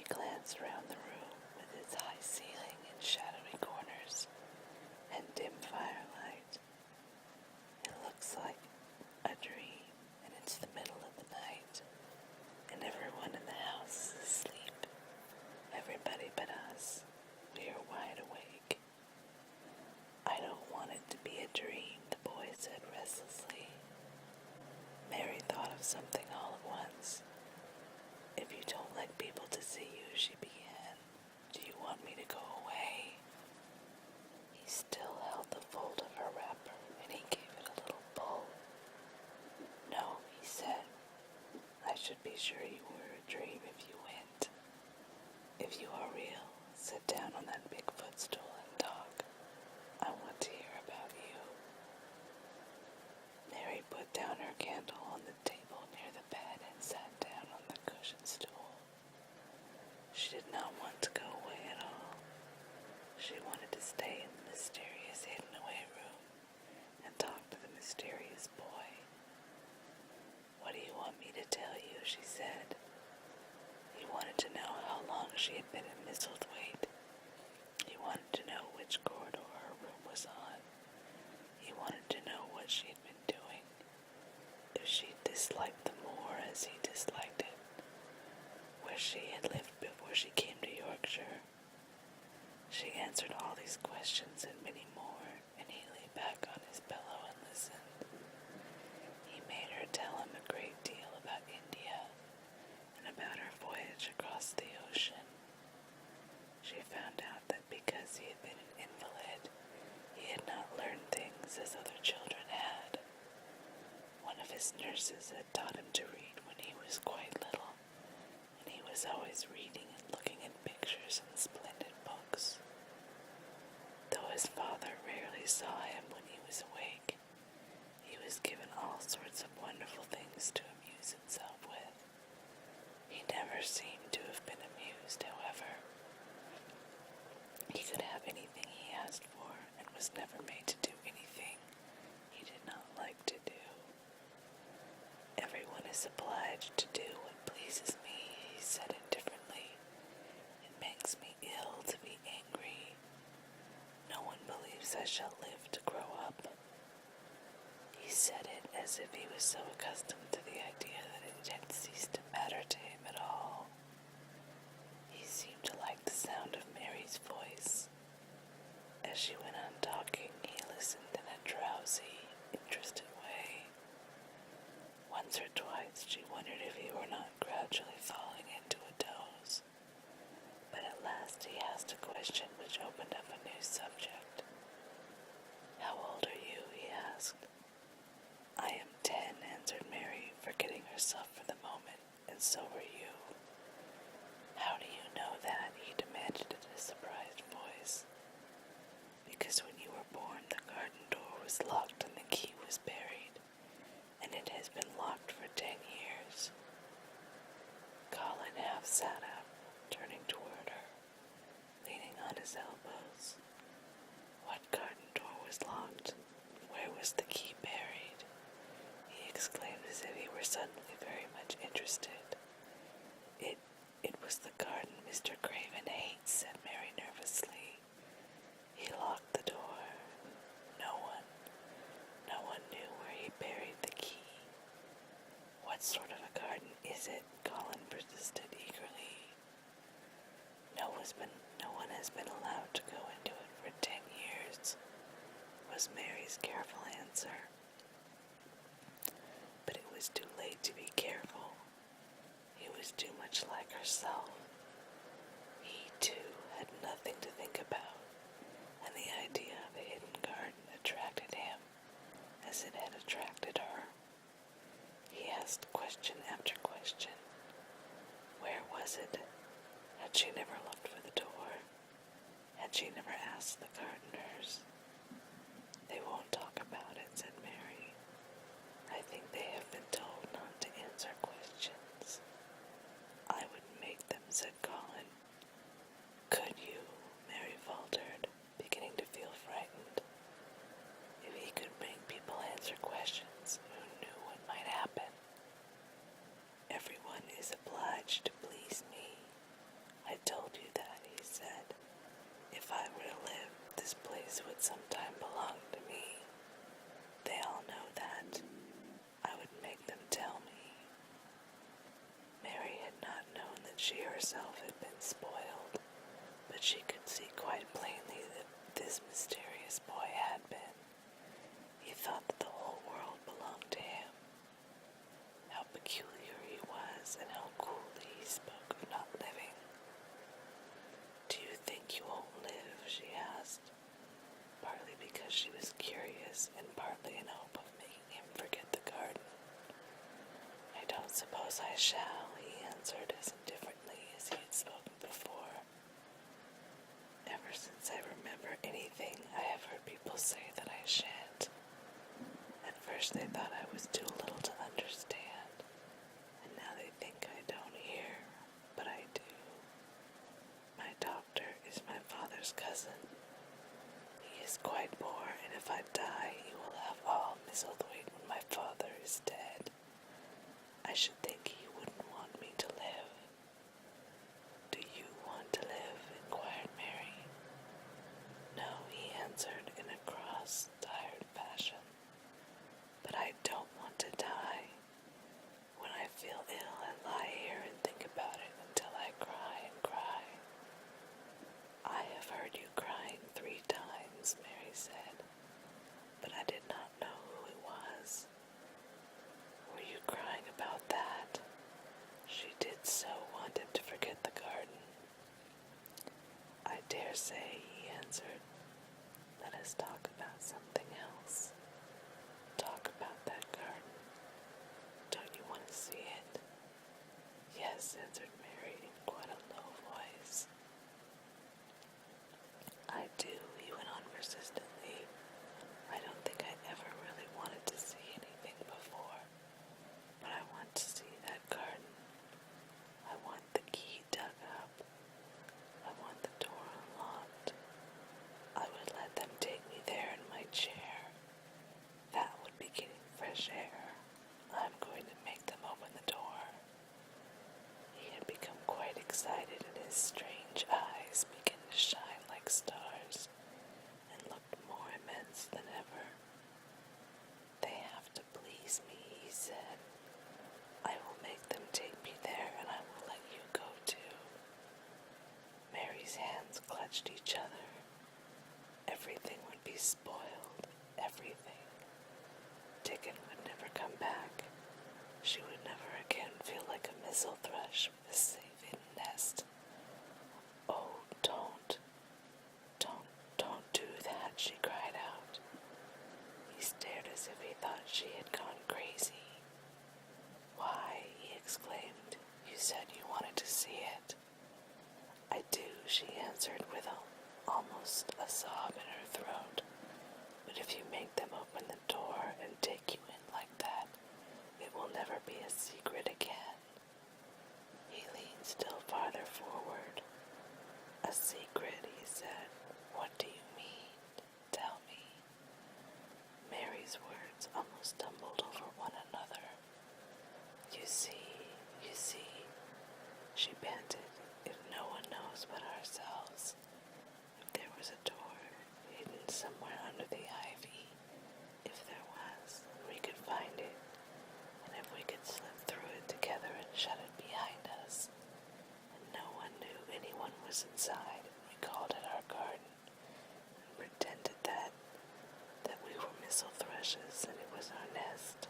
glanced around the room with its high ceiling and shadowy corners and dim firelight. It looks like a dream, and it's the middle of the night, and everyone in the house is asleep. Everybody but us. We are wide awake. I don't want it to be a dream, the boy said restlessly. Mary thought of something all at once. If you don't like people to see you, she began, do you want me to go away? He still held the fold of her wrapper, and he gave it a little pull. No, he said, I should be sure you were a dream if you went. If you are real, sit down on that big footstool and talk. I want to hear about you. Mary put down her candle on the table near the bed and sat down on the cushioned stool. She did not want to go away at all. She wanted to stay in the mysterious hidden-away room and talk to the mysterious boy. What do you want me to tell you? She said. He wanted to know how long she had been in Misselthwaite. He wanted to know which corridor her room was on. He wanted to know what she had been doing, if she disliked the moor as he disliked it, where she had lived before she came to Yorkshire. She answered all these questions and many more, and he lay back on his pillow and listened. He made her tell him a great deal about India and about her voyage across the ocean. She found out that because he had been an invalid, he had not learned things as other children had. One of his nurses had taught him to read when he was quite little, and he was always reading and looking at pictures and splendid books. Though his father rarely saw him when he was awake, he was given all sorts of wonderful things to amuse himself with. He never seemed to have been amused, however. He could have anything he asked for, and was never made to do anything he did not like to do. Everyone is obliged to do what pleases me, he said indifferently. It makes me ill to be angry. No one believes I shall live to grow up. He said it as if he was so accustomed to the idea that it had ceased to matter to him at all. He seemed to like the sound of Mary's voice. As she went on talking, he listened in a drowsy, interested way. Once or twice she wondered if he were not gradually falling into a doze. But at last he asked a question which opened up a new subject. How old are you? He asked. I am 10, answered Mary, forgetting herself for the moment, and so were you. How do you know that? He demanded in a surprised voice. Because when you were born, the garden door was locked and the key was buried, and it has been locked for 10 years. Colin half sat up, turning toward her, leaning on his elbows. What garden door was locked? Where was the key buried? He exclaimed as if he were suddenly very much interested. It was the garden Mr. Craven hates, said Mary nervously. He locked the door. No one knew where he buried the key. What sort of a garden is it? Colin persisted eagerly. No one has been allowed to go into it for 10 years, was Mary's careful answer. But it was too late to be careful. He was too much like herself. He, too, had nothing to think about, and the idea of a hidden garden attracted him as it had attracted her. He asked question after question. Where was it? Had she never looked for the door? Had she never asked the gardeners? They won't talk about it, said Mary. I think they have been told not to answer questions. I would make them, said Colin. Could you? Mary faltered, beginning to feel frightened. If he could make people answer questions, who knew what might happen? Everyone is obliged to please me. spoiled, but she could see quite plainly that this mysterious boy had been. He thought that the whole world belonged to him. How peculiar he was, and how coolly he spoke of not living. "Do you think you won't live?" she asked, partly because she was curious and partly in hope of making him forget the garden. "I don't suppose I shall," he answered as indifferently as he had spoken before. "Ever since I remember anything, I have heard people say that I shan't. At first they thought I was too little to understand, and now they think I don't hear, but I do. My doctor is my father's cousin. He is quite poor, and if I die, he will have all Misselthwaite when my father is dead. I should think he wouldn't want me to live." "Do you want to live?" inquired Mary. "No," he answered in a cross, tired fashion. "But I don't want to die. When I feel ill, I lie here and think about it until I cry and cry." "I have heard you crying 3 times, Mary said, "but I did not know who it was. Were you crying about that?" She did so want him to forget the garden. "I dare say," he answered. "Let us talk about something else. Talk about that garden. Don't you want to see it?" "Yes," answered Mary in quite a low voice. "I do," he went on persistently. "I don't think I ever really wanted to see anything before, but I want to see that garden. I want the key dug up. I want the door unlocked. I would let them take me there in my chair. That would be getting fresh air. I'm going to make them open the door." He had become quite excited, and his strange eyes began to shine like stars and looked more immense than ever. "They have to please me," he said. "I will make them take me there, and I will let you go too." Mary's hands clutched each other. Everything would be spoiled, everything. Dickon would never come back. She would never again feel like a missel thrush with a safe hidden nest. "Oh, don't do that," she cried out. He stared as if he thought she had gone crazy. "Why," he exclaimed, "you said you wanted to see it." "I do," she answered with almost a sob in her throat. "But if you make them open the door and take you in like that, it will never be a secret again." He leaned still farther forward. "A secret," he said. "What do you mean? Tell me." Mary's words almost tumbled over one another. You see, she panted, "if no one knows but ourselves, if there was a door hidden somewhere under the ivy, if there was, we could find it, and if we could slip through it together and shut it behind us, and no one knew anyone was inside, and we called it our garden, and pretended that we were missel thrushes, and it was our nest,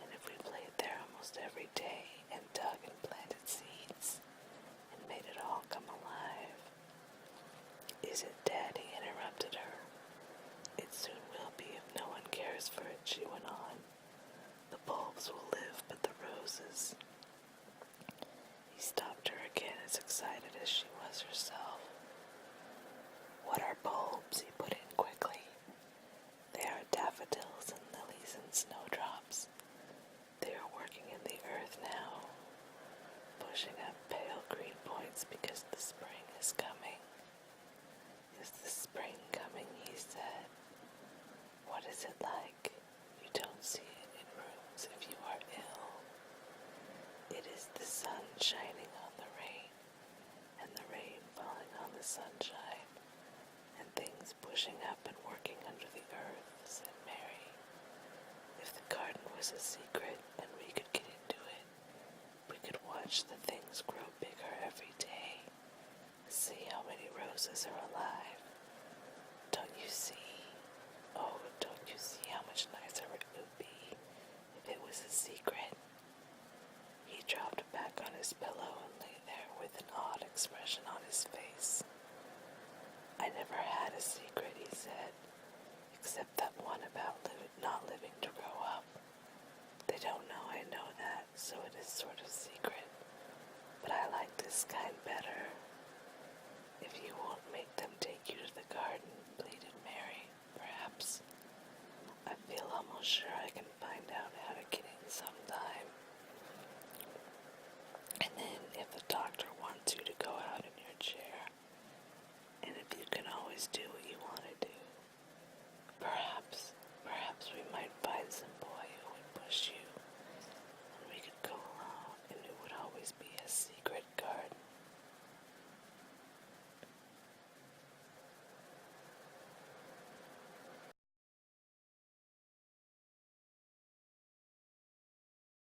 and if we played there almost every day, and dug and planted seeds, and made it all come alive." "Is it dead?" he interrupted her. "It soon will be if no one cares for it," she went on. "The bulbs will live, but the roses—" He stopped her again, as excited as she was herself. "What are bulbs?" he put in quickly. "They are daffodils and lilies and snowdrops. They are working in the earth now, pushing up pale green points because the spring is coming." "Is the spring coming?" he said. "What is it like? You don't see it in rooms if you are ill. It is the sun shining on the rain, and the rain falling on the sunshine, and things pushing up and working under the earth," said Mary. "If the garden was a secret and we could get into it, we could watch the things grow bigger every day, roses are alive. Don't you see? Oh, don't you see how much nicer it would be if it was a secret? He dropped back on his pillow and lay there with an odd expression